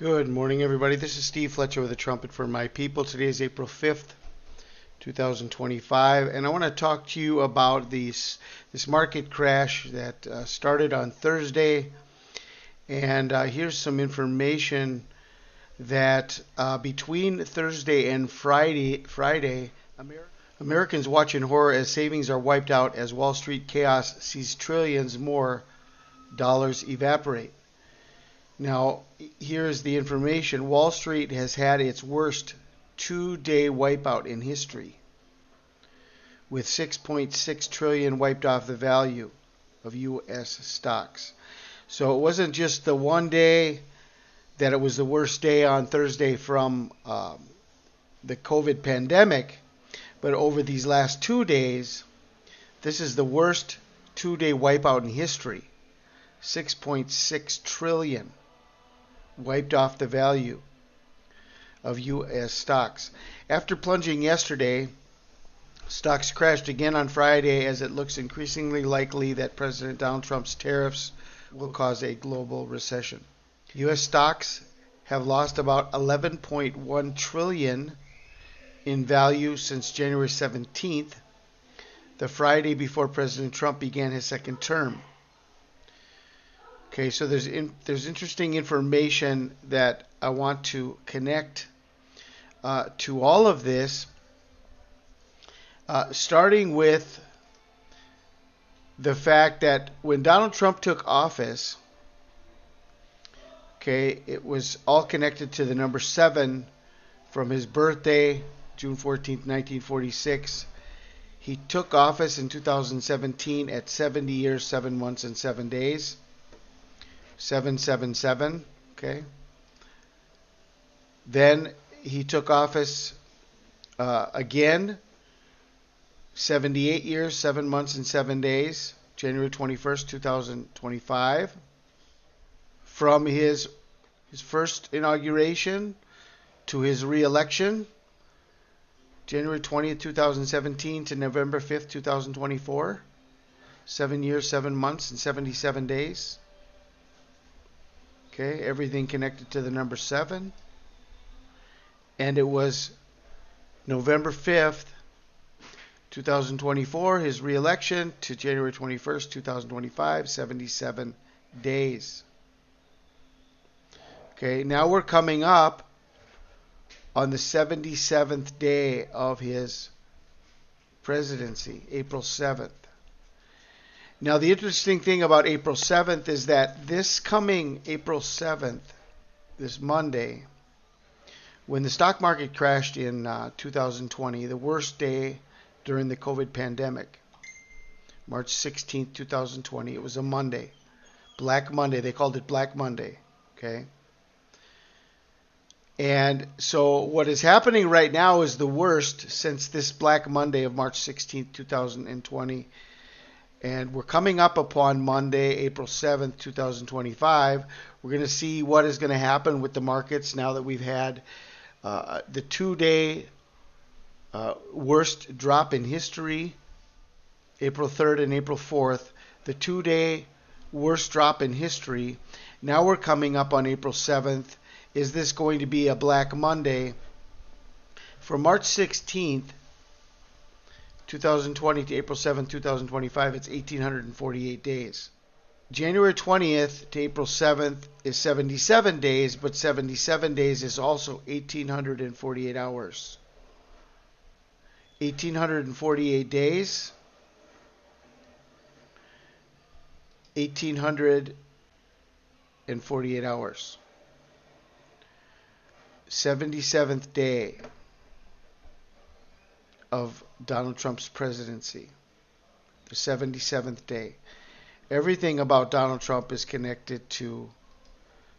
Good morning, everybody. This is Steve Fletcher with a trumpet for my people. Today is April 5th, 2025, and I want to talk to you about this market crash that started on Thursday. And here's some information that between Thursday and Friday, Americans watch in horror as savings are wiped out as Wall Street chaos sees trillions more dollars evaporate. Now, here's the information. Wall Street has had its worst two-day wipeout in history, with 6.6 trillion wiped off the value of U.S. stocks. So it wasn't just the one day that it was the worst day on Thursday from the COVID pandemic, but over these last 2 days, this is the worst two-day wipeout in history. 6.6 trillion wiped off the value of U.S. stocks. After plunging yesterday, stocks crashed again on Friday as it looks increasingly likely that President Donald Trump's tariffs will cause a global recession. U.S. stocks have lost about 11.1 trillion in value since January 17th, the Friday before President Trump began his second term. Okay, so there's interesting information that I want to connect to all of this, starting with the fact that when Donald Trump took office, okay, it was all connected to the number 7 from his birthday, June 14th, 1946. He took office in 2017 at 70 years, 7 months, and 7 days. 777, okay. Then he took office again, 78 years, 7 months, and 7 days, January 21st, 2025. From his first inauguration to his re-election, January 20th, 2017 to November 5th, 2024, 7 years, 7 months, and 77 days. Okay, everything connected to the number 7. And it was November 5th, 2024, his re-election, to January 21st, 2025, 77 days. Okay, now we're coming up on the 77th day of his presidency, April 7th. Now, the interesting thing about April 7th is that this coming April 7th, this Monday, when the stock market crashed in 2020, the worst day during the COVID pandemic, March 16th, 2020, it was a Monday, Black Monday. They called it Black Monday, okay? And so what is happening right now is the worst since this Black Monday of March 16th, 2020. And we're coming up upon Monday, April 7th, 2025. We're going to see what is going to happen with the markets now that we've had the 2-day worst drop in history, April 3rd and April 4th. The 2-day worst drop in history. Now we're coming up on April 7th. Is this going to be a Black Monday? From March 16th, 2020 to April 7th, 2025, it's 1,848 days. January 20th to April 7th is 77 days, but 77 days is also 1,848 hours. 1,848 days, 1,848 hours. 77th day of Donald Trump's presidency, the 77th day. Everything about Donald Trump is connected to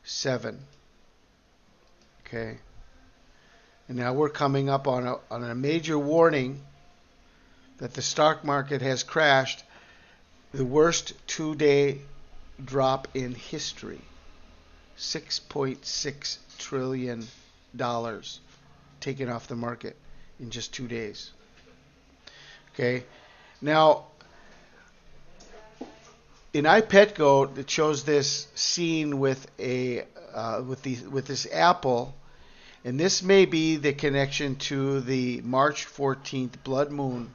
7. Okay. And now we're coming up on a major warning that the stock market has crashed, the worst 2-day drop in history. $6.6 trillion taken off the market in just 2 days. Okay, now in iPetGoat, it shows this scene with this apple, and this may be the connection to the March 14th blood moon.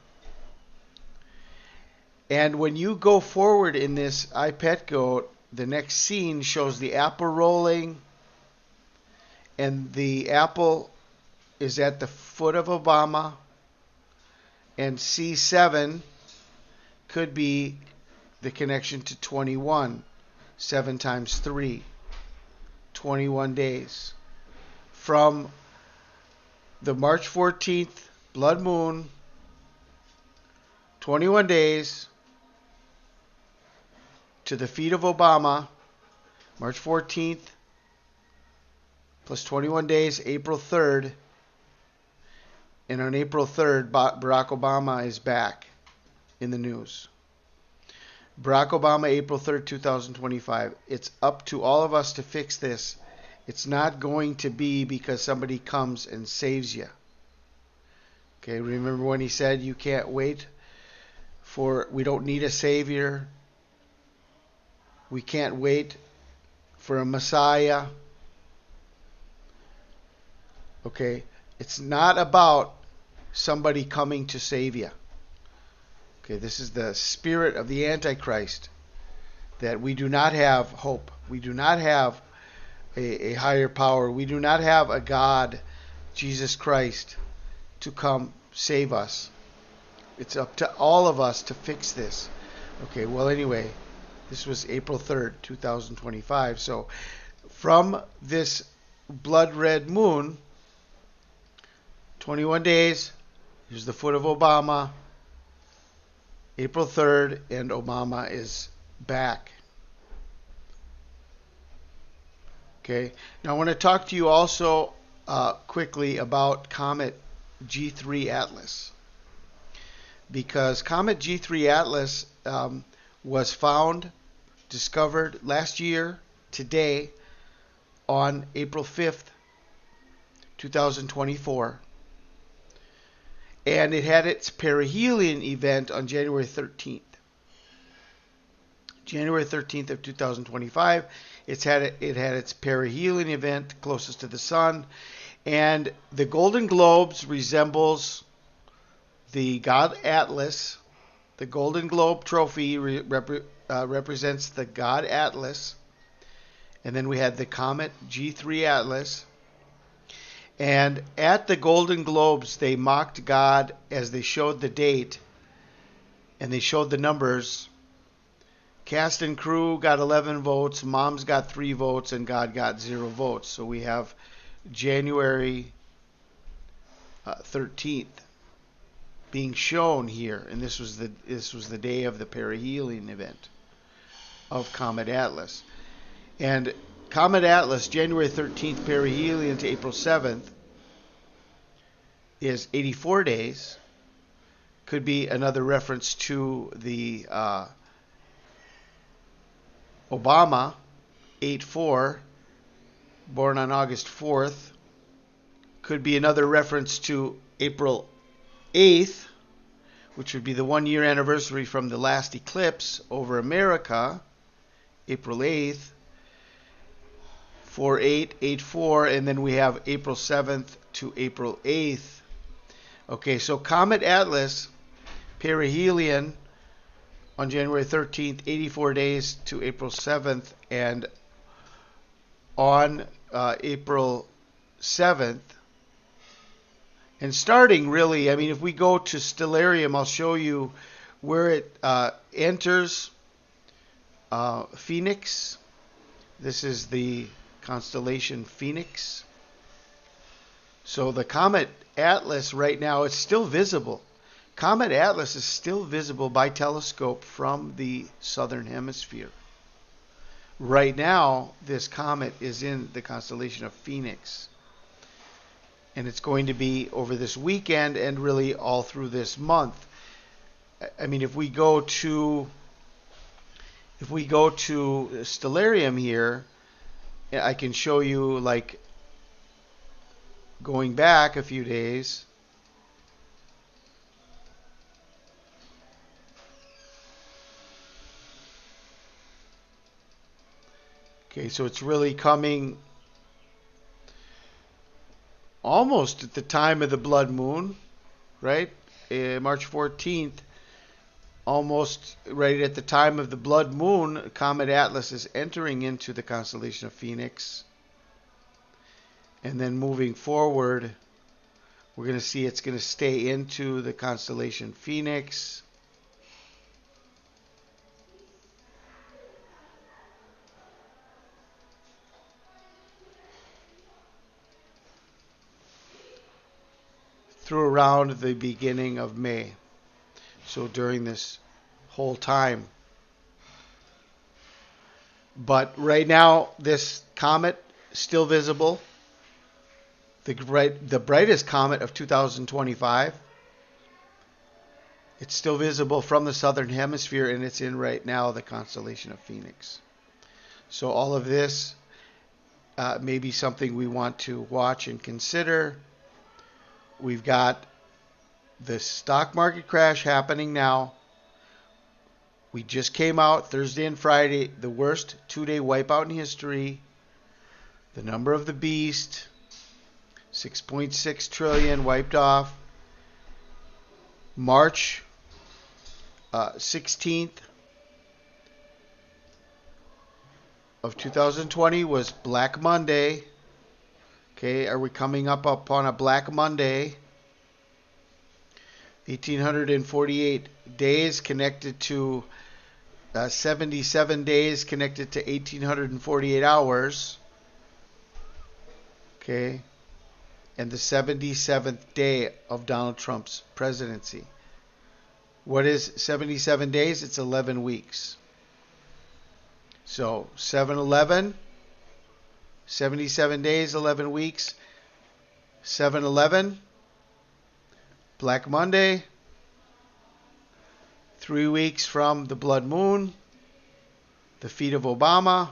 And when you go forward in this iPetGoat, the next scene shows the apple rolling, and the apple is at the foot of Obama, and C7 could be the connection to 21. 7 times 3. 21 days. From the March 14th blood moon, 21 days, to the feet of Obama, March 14th, plus 21 days, April 3rd. And on April 3rd, Barack Obama is back in the news. Barack Obama, April 3rd, 2025. It's up to all of us to fix this. It's not going to be because somebody comes and saves you. Okay, remember when he said you can't wait we don't need a savior. We can't wait for a Messiah. Okay, it's not about somebody coming to save you. Okay, this is the spirit of the Antichrist, that we do not have hope. We do not have a higher power. We do not have a God, Jesus Christ, to come save us. It's up to all of us to fix this. Okay, well, anyway, this was April 3rd, 2025. So from this blood red moon, 21 days, here's the foot of Obama, April 3rd, and Obama is back. Okay, now I want to talk to you also quickly about Comet G3 Atlas, because Comet G3 Atlas was discovered last year, today, on April 5th, 2024. And it had its perihelion event on January 13th. January 13th of 2025. It had its perihelion event closest to the sun. And the Golden Globes resembles the God Atlas. The Golden Globe trophy represents the God Atlas. And then we had the Comet G3 Atlas. And at the Golden Globes, they mocked God as they showed the date, and they showed the numbers. Cast and crew got 11 votes, moms got 3 votes, and God got 0 votes. So we have January 13th being shown here, and this was the day of the perihelion event of Comet Atlas. And Comet Atlas, January 13th perihelion to April 7th, is 84 days. Could be another reference to the Obama, 8-4, born on August 4th. Could be another reference to April 8th, which would be the 1-year anniversary from the last eclipse over America, April 8th. 4-8, 8-4, and then we have April 7th to April 8th. Okay, so Comet Atlas, perihelion on January 13th, 84 days to April 7th, and on April 7th, and starting really, I mean, if we go to Stellarium, I'll show you where it enters Phoenix. This is the constellation Phoenix. So the Comet Atlas right now is still visible. Comet Atlas is still visible by telescope from the southern hemisphere. Right now, this comet is in the constellation of Phoenix. And it's going to be over this weekend and really all through this month. I mean, if we go to Stellarium here, I can show you, like, going back a few days. Okay, so it's really coming almost at the time of the blood moon, right? March 14th, almost right at the time of the blood moon, Comet Atlas is entering into the constellation of Phoenix. And then moving forward, we're going to see it's going to stay into the constellation Phoenix. Through around the beginning of May. So during this whole time. But right now, this comet is still visible. The brightest comet of 2025. It's still visible from the southern hemisphere, and it's in right now the constellation of Phoenix. So all of this may be something we want to watch and consider. We've got the stock market crash happening now. We just came out Thursday and Friday, the worst 2-day wipeout in history. The number of the beast, 6.6 trillion wiped off. March 16th of 2020 was Black Monday. Okay, are we coming up upon a Black Monday? 1,848 days connected to 77 days connected to 1,848 hours. Okay, and the 77th day of Donald Trump's presidency. What is 77 days? It's 11 weeks. So 7/11, 77 days, 11 weeks. 7/11, Black Monday, 3 weeks from the blood moon, the feet of Obama.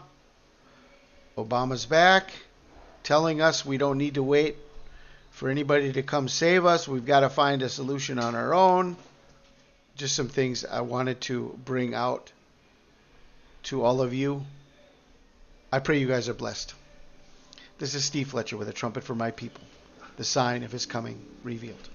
Obama's back, telling us we don't need to wait for anybody to come save us. We've got to find a solution on our own. Just some things I wanted to bring out to all of you. I pray you guys are blessed. This is Steve Fletcher with a trumpet for my people, the sign of his coming revealed.